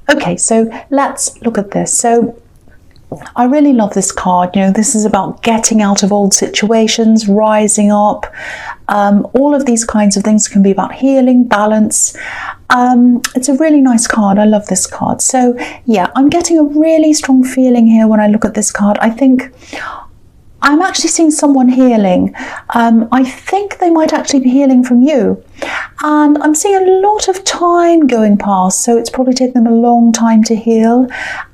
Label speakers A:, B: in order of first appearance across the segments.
A: Okay, so let's look at this. So I really love this card. You know, this is about getting out of old situations, rising up. All of these kinds of things can be about healing, balance. It's a really nice card. I love this card. So yeah, I'm getting a really strong feeling here when I look at this card. I think I'm actually seeing someone healing. I think they might actually be healing from you. And I'm seeing a lot of time going past, so it's probably taken them a long time to heal.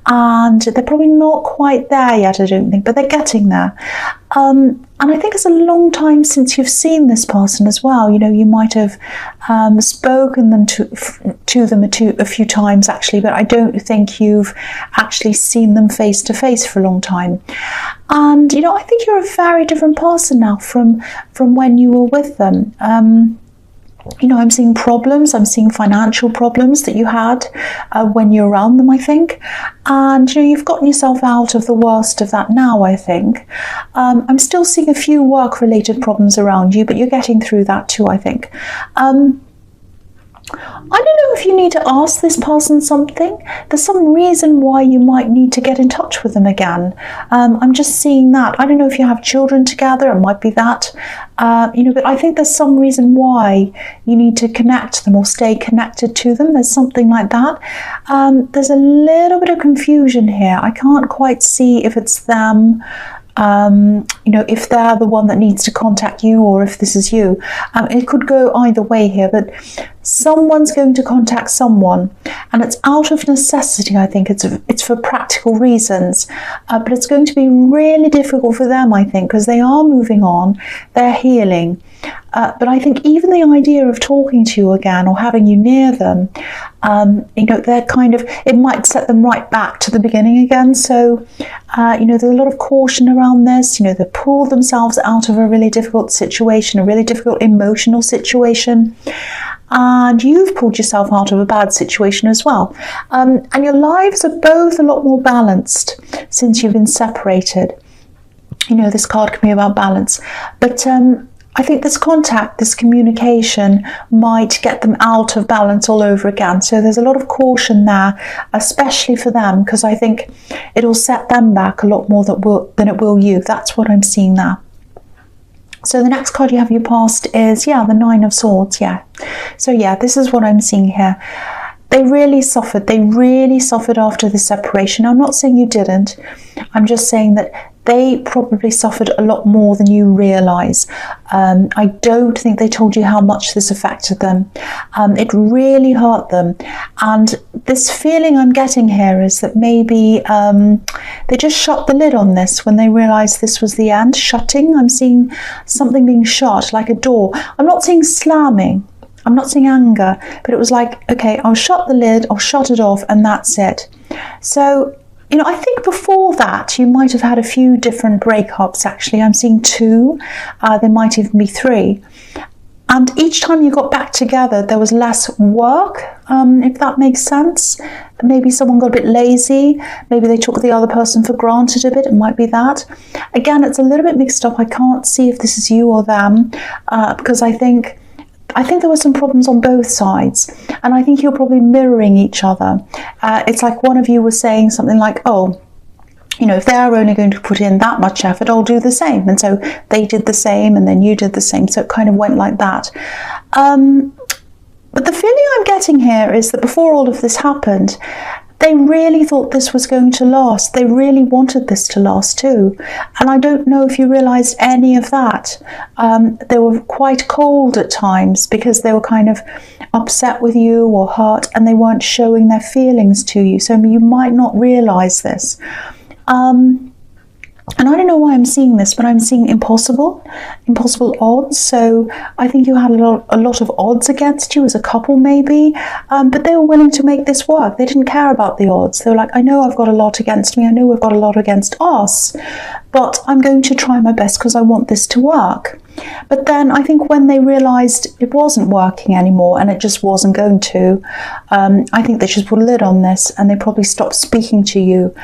A: And they're probably not quite there yet, I don't think, but they're getting there. And I think it's a long time since you've seen this person as well. You know, you might have spoken to them a few times actually, but I don't think you've actually seen them face to face for a long time. And, you know, I think you're a very different person now from when you were with them. You know, I'm seeing problems, I'm seeing financial problems that you had when you're around them, I think. And, you know, you've gotten yourself out of the worst of that now, I think. I'm still seeing a few work-related problems around you, but you're getting through that too, I think. I don't know if you need to ask this person something. There's some reason why you might need to get in touch with them again. I'm just seeing that. I don't know if you have children together, it might be that. You know, but I think there's some reason why you need to connect them or stay connected to them. There's something like that. There's a little bit of confusion here. I can't quite see if it's them. You know, if they're the one that needs to contact you or if this is you. It could go either way here, but someone's going to contact someone, and it's out of necessity. I think it's for practical reasons, but it's going to be really difficult for them, I think, because they are moving on, they're healing. But I think even the idea of talking to you again or having you near them, you know, they're kind of, it might set them right back to the beginning again. So, you know, there's a lot of caution around this. You know, they pull themselves out of a really difficult situation, a really difficult emotional situation. And you've pulled yourself out of a bad situation as well. And your lives are both a lot more balanced since you've been separated. You know, this card can be about balance. But I think this contact, this communication might get them out of balance all over again. So there's a lot of caution there, especially for them, because I think it'll set them back a lot more than it will you. That's what I'm seeing there. So the next card you have in your past is, yeah, the Nine of Swords, yeah. So yeah, this is what I'm seeing here. They really suffered. They really suffered after the separation. I'm not saying you didn't. I'm just saying that they probably suffered a lot more than you realise. I don't think they told you how much this affected them. It really hurt them. And this feeling I'm getting here is that maybe they just shut the lid on this when they realised this was the end. Shutting. I'm seeing something being shut, like a door. I'm not seeing slamming. I'm not seeing anger, but it was like, okay, I'll shut the lid, I'll shut it off, and that's it. So, you know, I think before that, you might have had a few different breakups, actually. I'm seeing 2. There might even be 3. And each time you got back together, there was less work, if that makes sense. Maybe someone got a bit lazy. Maybe they took the other person for granted a bit. It might be that. Again, it's a little bit mixed up. I can't see if this is you or them, because I think there were some problems on both sides, and I think you're probably mirroring each other. It's like one of you was saying something like, oh, you know, if they're only going to put in that much effort, I'll do the same. And so they did the same, and then you did the same. So it kind of went like that. But the feeling I'm getting here is that before all of this happened, they really thought this was going to last. They really wanted this to last too. And I don't know if you realised any of that. They were quite cold at times because they were kind of upset with you or hurt, and they weren't showing their feelings to you. So you might not realise this. And I don't know why I'm seeing this, but I'm seeing impossible odds. So I think you had a lot of odds against you as a couple, maybe. But they were willing to make this work. They didn't care about the odds. They were like, I know I've got a lot against me. I know we've got a lot against us. But I'm going to try my best because I want this to work. But then I think when they realised it wasn't working anymore and it just wasn't going to, I think they just put a lid on this and they probably stopped speaking to you.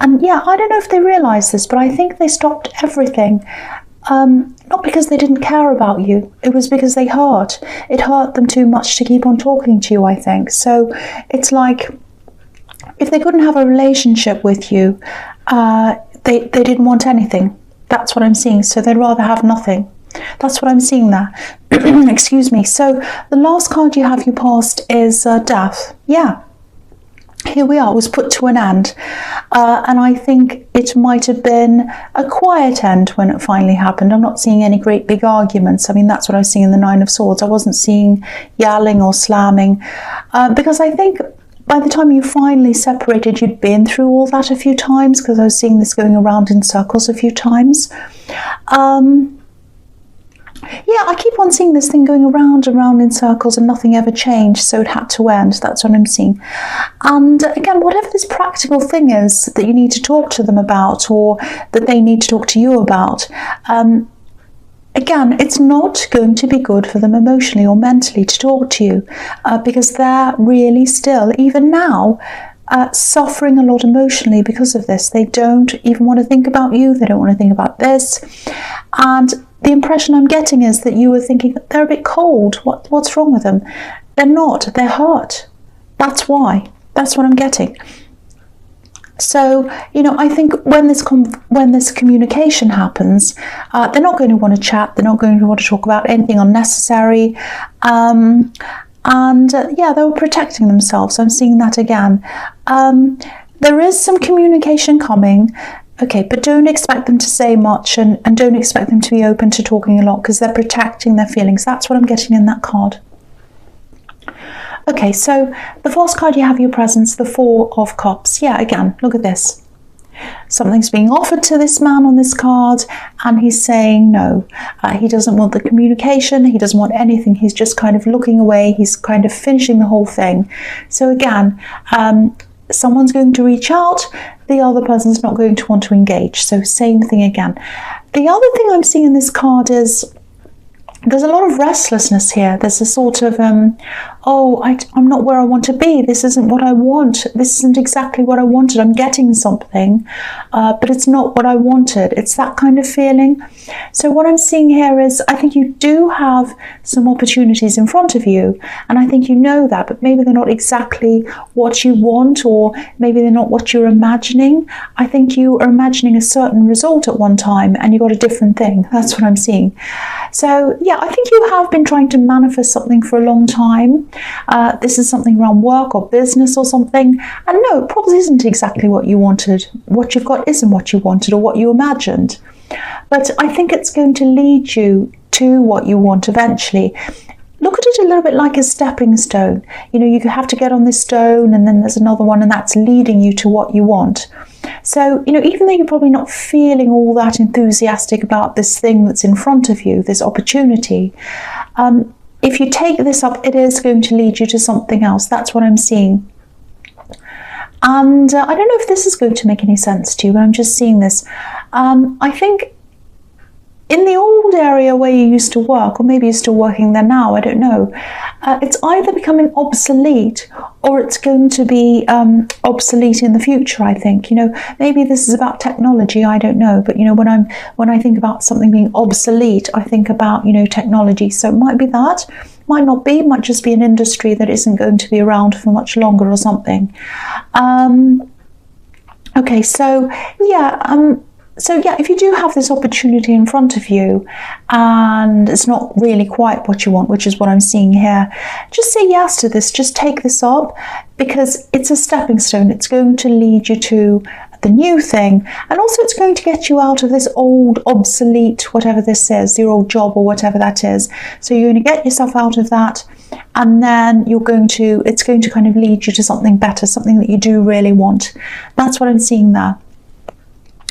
A: And yeah, I don't know if they realised this, but I think they stopped everything. not because they didn't care about you. It was because it hurt them too much to keep on talking to you, I think. So it's like, if they couldn't have a relationship with you, they didn't want anything. That's what I'm seeing. So they'd rather have nothing. That's what I'm seeing there. Excuse me. So the last card you have, you passed, is death. Yeah. Here we are. It was put to an end. And I think it might have been a quiet end when it finally happened. I'm not seeing any great big arguments. I mean, that's what I was seeing in the Nine of Swords. I wasn't seeing yelling or slamming. Because I think by the time you finally separated, you'd been through all that a few times, because I was seeing this going around in circles a few times. Yeah, I keep on seeing this thing going around and around in circles and nothing ever changed, so it had to end. That's what I'm seeing. And again, whatever this practical thing is that you need to talk to them about, or that they need to talk to you about, again, it's not going to be good for them emotionally or mentally to talk to you, because they're really still, even now, suffering a lot emotionally because of this. They don't even want to think about you. They don't want to think about this. And the impression I'm getting is that you were thinking they're a bit cold. What's wrong with them? They're not. They're hurt. That's why. That's what I'm getting. So, you know, I think when this communication happens, they're not going to want to chat. They're not going to want to talk about anything unnecessary. And yeah, they were protecting themselves. I'm seeing that again. There is some communication coming. Okay, but don't expect them to say much, and don't expect them to be open to talking a lot, because they're protecting their feelings. That's what I'm getting in that card. Okay, so the first card you have, your presence, the Four of Cups. Yeah, again, look at this. Something's being offered to this man on this card, and he's saying no. He doesn't want the communication. He doesn't want anything. He's just kind of looking away. He's kind of finishing the whole thing. So again, someone's going to reach out. The other person's not going to want to engage. So same thing again. The other thing I'm seeing in this card is there's a lot of restlessness here. There's a sort of, I'm not where I want to be. This isn't what I want. This isn't exactly what I wanted. I'm getting something, but it's not what I wanted. It's that kind of feeling. So what I'm seeing here is, I think you do have some opportunities in front of you, and I think you know that, but maybe they're not exactly what you want, or maybe they're not what you're imagining. I think you are imagining a certain result at one time, and you got a different thing. That's what I'm seeing. So yeah, I think you have been trying to manifest something for a long time. This is something around work or business or something. And no, it probably isn't exactly what you wanted. What you've got isn't what you wanted or what you imagined. But I think it's going to lead you to what you want eventually. Look at it a little bit like a stepping stone. You know, you have to get on this stone, and then there's another one, and that's leading you to what you want. So, you know, even though you're probably not feeling all that enthusiastic about this thing that's in front of you, this opportunity, if you take this up, it is going to lead you to something else. That's what I'm seeing. And I don't know if this is going to make any sense to you, but I'm just seeing this. I think in the old area where you used to work, or maybe you're still working there now, I don't know, it's either becoming obsolete, or it's going to be obsolete in the future, I think. You know, maybe this is about technology, I don't know, but you know, when I think about something being obsolete, I think about, you know, technology. So it might be that, might not be, might just be an industry that isn't going to be around for much longer or something. Okay, so yeah, if you do have this opportunity in front of you and it's not really quite what you want, which is what I'm seeing here, just say yes to this. Just take this up, because it's a stepping stone. It's going to lead you to the new thing, and also it's going to get you out of this old, obsolete, whatever this is, your old job or whatever that is. So you're going to get yourself out of that, and then it's going to kind of lead you to something better, something that you do really want. That's what I'm seeing there.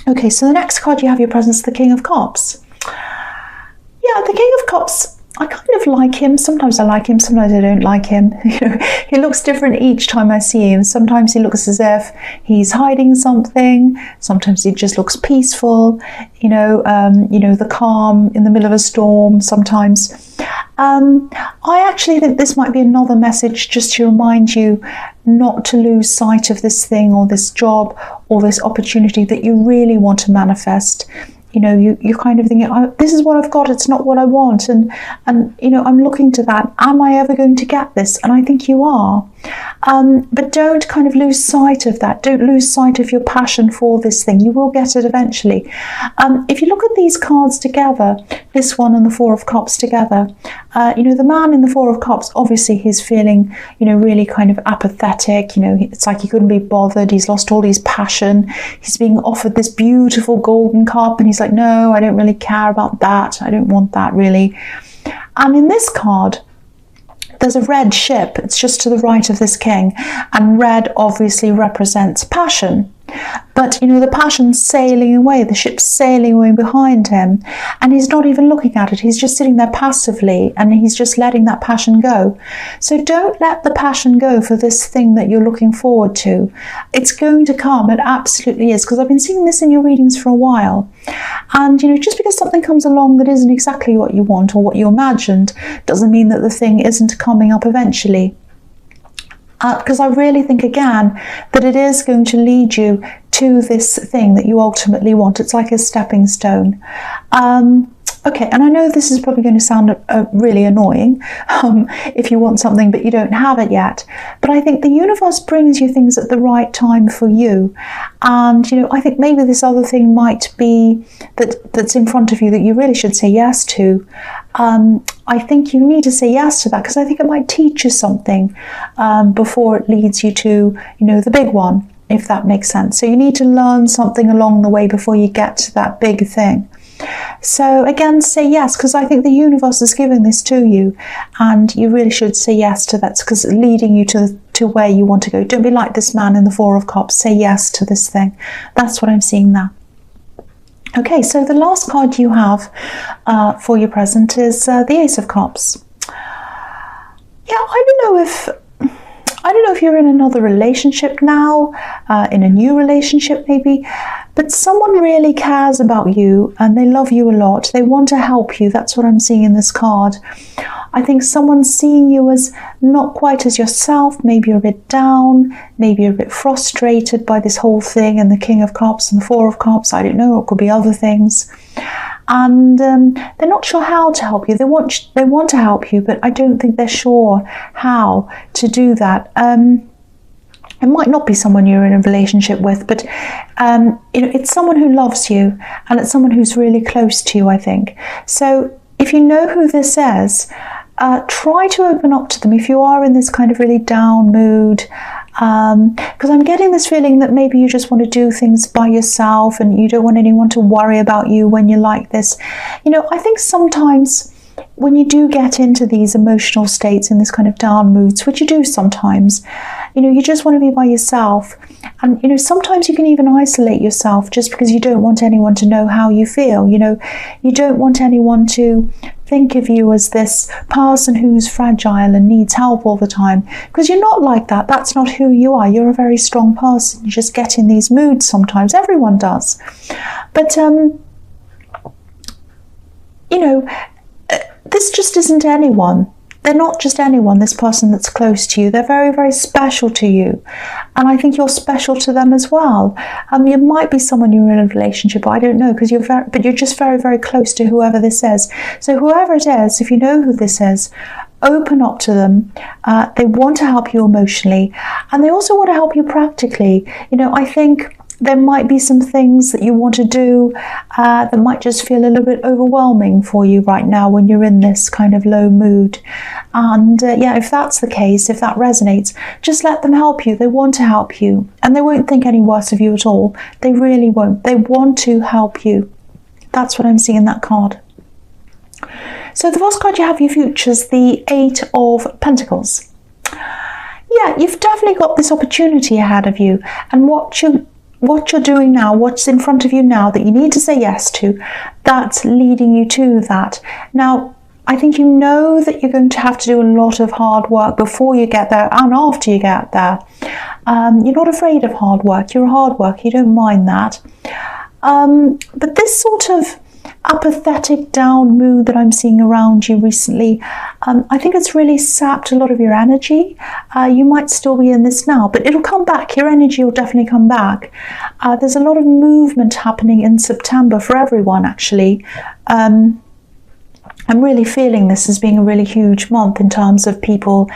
A: Okay, so the next card you have, your presence, the King of Cups. Yeah, the King of Cups, I kind of like him. Sometimes I like him, sometimes I don't like him. You know, he looks different each time I see him. Sometimes he looks as if he's hiding something. Sometimes he just looks peaceful. You know, the calm in the middle of a storm sometimes. I actually think this might be another message just to remind you not to lose sight of this thing or this job or this opportunity that you really want to manifest. You know, you're kind of thinking, oh, this is what I've got, it's not what I want. And you know, I'm looking to that. Am I ever going to get this? And I think you are. But don't kind of lose sight of that. Don't lose sight of your passion for this thing. You will get it eventually. If you look at these cards together, this one and the Four of Cups together, you know, the man in the Four of Cups, obviously he's feeling, you know, really kind of apathetic. You know, it's like he couldn't be bothered. He's lost all his passion. He's being offered this beautiful golden cup and he's like, no, I don't really care about that. I don't want that really. And in this card, there's a red ship. It's just to the right of this king. And red obviously represents passion. But, you know, the passion's sailing away. The ship's sailing away behind him. And he's not even looking at it. He's just sitting there passively. And he's just letting that passion go. So don't let the passion go for this thing that you're looking forward to. It's going to come. It absolutely is. Because I've been seeing this in your readings for a while. And, you know, just because something comes along that isn't exactly what you want or what you imagined doesn't mean that the thing isn't coming up eventually. Because I really think, again, that it is going to lead you to this thing that you ultimately want. It's like a stepping stone. Okay, and I know this is probably going to sound really annoying if you want something but you don't have it yet. But I think the universe brings you things at the right time for you. And, you know, I think maybe this other thing might be that's in front of you that you really should say yes to. I think you need to say yes to that because I think it might teach you something before it leads you to, you know, the big one, if that makes sense. So you need to learn something along the way before you get to that big thing. So again, say yes, because I think the universe is giving this to you and you really should say yes to that because it's leading you to where you want to go. Don't be like this man in the Four of Cups. Say yes to this thing. That's what I'm seeing there. Okay, so the last card you have for your present is the Ace of Cups. Yeah, I don't know if you're in another relationship now, in a new relationship maybe, but someone really cares about you and they love you a lot. They want to help you. That's what I'm seeing in this card. I think someone's seeing you as not quite as yourself. Maybe you're a bit down. Maybe you're a bit frustrated by this whole thing and the King of Cups and the Four of Cups. I don't know. It could be other things. And they're not sure how to help you. They want to help you, but I don't think they're sure how to do that. It might not be someone you're in a relationship with, but you know, it's someone who loves you and it's someone who's really close to you, I think. So if you know who this is, try to open up to them if you are in this kind of really down mood. Because I'm getting this feeling that maybe you just want to do things by yourself and you don't want anyone to worry about you when you're like this. You know, I think sometimes when you do get into these emotional states in this kind of down moods, which you do sometimes, you know, you just want to be by yourself. And, you know, sometimes you can even isolate yourself just because you don't want anyone to know how you feel. You know, you don't want anyone to think of you as this person who's fragile and needs help all the time, because you're not like that. That's not who you are. You're a very strong person. You just get in these moods sometimes. Everyone does. But, you know, this just isn't anyone. They're not just anyone, this person that's close to you. They're very, very special to you. And I think you're special to them as well. You might be someone you're in a relationship, I don't know, because you're just very, very close to whoever this is. So whoever it is, if you know who this is, open up to them. They want to help you emotionally, and they also want to help you practically. You know, I think there might be some things that you want to do that might just feel a little bit overwhelming for you right now when you're in this kind of low mood. And yeah, if that's the case, if that resonates, just let them help you. They want to help you and they won't think any worse of you at all. They really won't. They want to help you. That's what I'm seeing in that card. So the first card you have for your future is the Eight of Pentacles. Yeah, you've definitely got this opportunity ahead of you, and what you're doing now, what's in front of you now that you need to say yes to, that's leading you to that. Now, I think you know that you're going to have to do a lot of hard work before you get there and after you get there. You're not afraid of hard work. You're a hard worker. You don't mind that. But this sort of apathetic, down mood that I'm seeing around you recently, I think it's really sapped a lot of your energy. You might still be in this now, but it'll come back. Your energy will definitely come back. There's a lot of movement happening in September for everyone, actually. I'm really feeling this as being a really huge month in terms of people,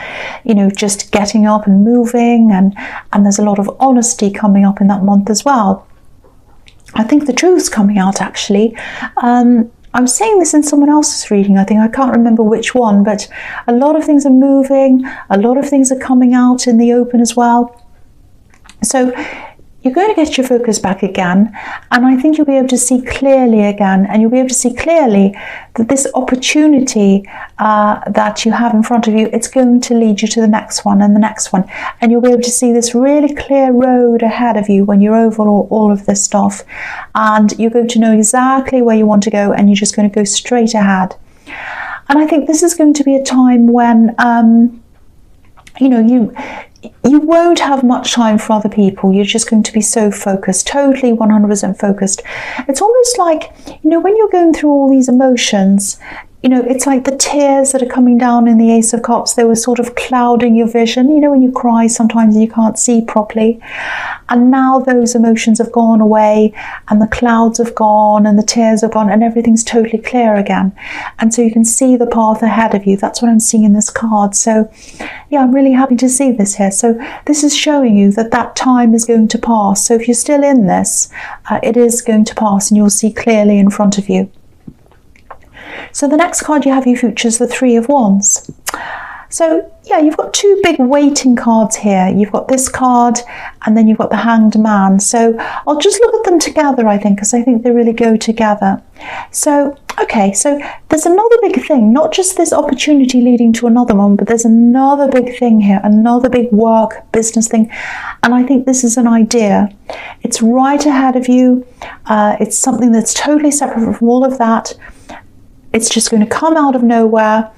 A: you know, just getting up and moving, and there's a lot of honesty coming up in that month as well. I think the truth's coming out, actually. I'm seeing this in someone else's reading, I think. I can't remember which one, but a lot of things are moving, a lot of things are coming out in the open as well. So you're going to get your focus back again, and I think you'll be able to see clearly again, and you'll be able to see clearly that this opportunity that you have in front of you, it's going to lead you to the next one and the next one, and you'll be able to see this really clear road ahead of you when you're over all of this stuff, and you're going to know exactly where you want to go, and you're just going to go straight ahead. And I think this is going to be a time when you know, you won't have much time for other people. You're just going to be so focused, totally 100% focused. It's almost like, you know, when you're going through all these emotions, you know, it's like the tears that are coming down in the Ace of Cups, they were sort of clouding your vision. You know, when you cry sometimes you can't see properly. And now those emotions have gone away, and the clouds have gone, and the tears have gone, and everything's totally clear again. And so you can see the path ahead of you. That's what I'm seeing in this card. So yeah, I'm really happy to see this here. So this is showing you that that time is going to pass. So if you're still in this, it is going to pass, and you'll see clearly in front of you. So the next card you have you features the Three of Wands. So yeah, you've got two big waiting cards here. You've got this card, and then you've got the Hanged Man. So I'll just look at them together, I think, because I think they really go together. So, okay, so there's another big thing, not just this opportunity leading to another one, but there's another big thing here, another big work, business thing. And I think this is an idea. It's right ahead of you. It's something that's totally separate from all of that. It's just going to come out of nowhere.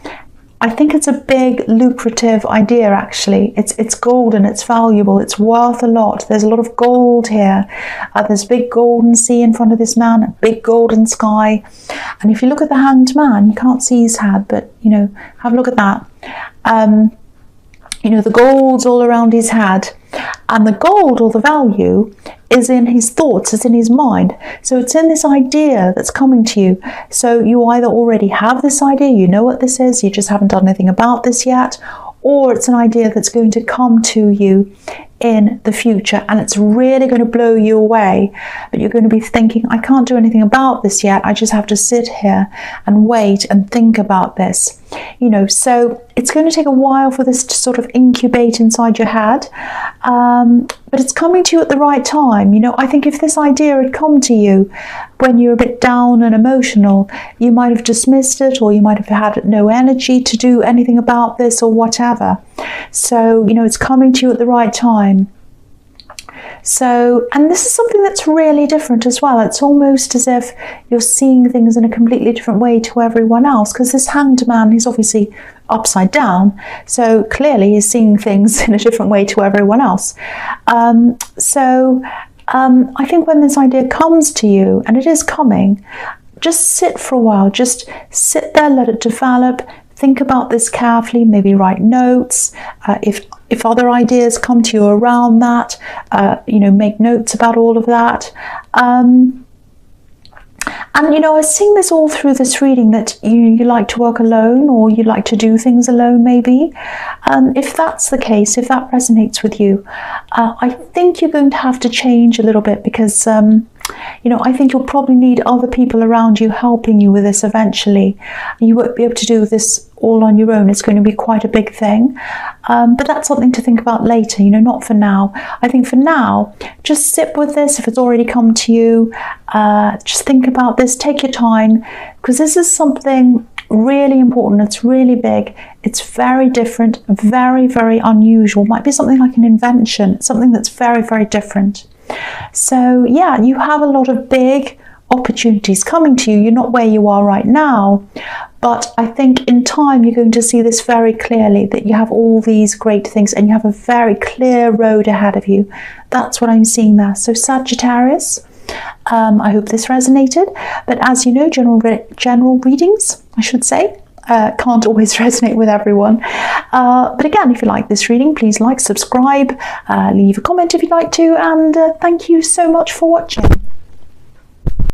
A: I think it's a big, lucrative idea, actually. It's golden, it's valuable, it's worth a lot. There's a lot of gold here. There's a big golden sea in front of this man, a big golden sky. And if you look at the Hanged Man, you can't see his head, but, you know, have a look at that. You know, the gold's all around his head. And the gold, or the value, is in his thoughts, it's in his mind. So it's in this idea that's coming to you. So you either already have this idea, you know what this is, you just haven't done anything about this yet, or it's an idea that's going to come to you in the future, and it's really going to blow you away. But you're going to be thinking, I can't do anything about this yet, I just have to sit here and wait and think about this. You know, so it's going to take a while for this to sort of incubate inside your head, but it's coming to you at the right time. You know, I think if this idea had come to you when you're a bit down and emotional, you might have dismissed it, or you might have had no energy to do anything about this or whatever. So, you know, it's coming to you at the right time. So, and this is something that's really different as well. It's almost as if you're seeing things in a completely different way to everyone else, because this Hanged Man, he's obviously upside down, so clearly he's seeing things in a different way to everyone else. I think when this idea comes to you, and it is coming, just sit for a while, just sit there, let it develop. Think about this carefully, maybe write notes. If other ideas come to you around that, you know, make notes about all of that. And, you know, I was seeing this all through this reading, that you like to work alone, or you like to do things alone, maybe. If that's the case, if that resonates with you, I think you're going to have to change a little bit, because you know, I think you'll probably need other people around you helping you with this eventually. You won't be able to do this all on your own. It's going to be quite a big thing. But that's something to think about later, you know, not for now. I think for now, just sit with this. If it's already come to you, just think about this, take your time, because this is something really important. It's really big. It's very different, very, very unusual. Might be something like an invention, something that's very, very different. So yeah, you have a lot of big opportunities coming to you. You're not where you are right now, but I think in time you're going to see this very clearly, that you have all these great things and you have a very clear road ahead of you. That's what I'm seeing there. So Sagittarius, I hope this resonated. But as you know, general readings, I should say, can't always resonate with everyone. But again, if you like this reading, please like, subscribe, leave a comment if you'd like to, and thank you so much for watching.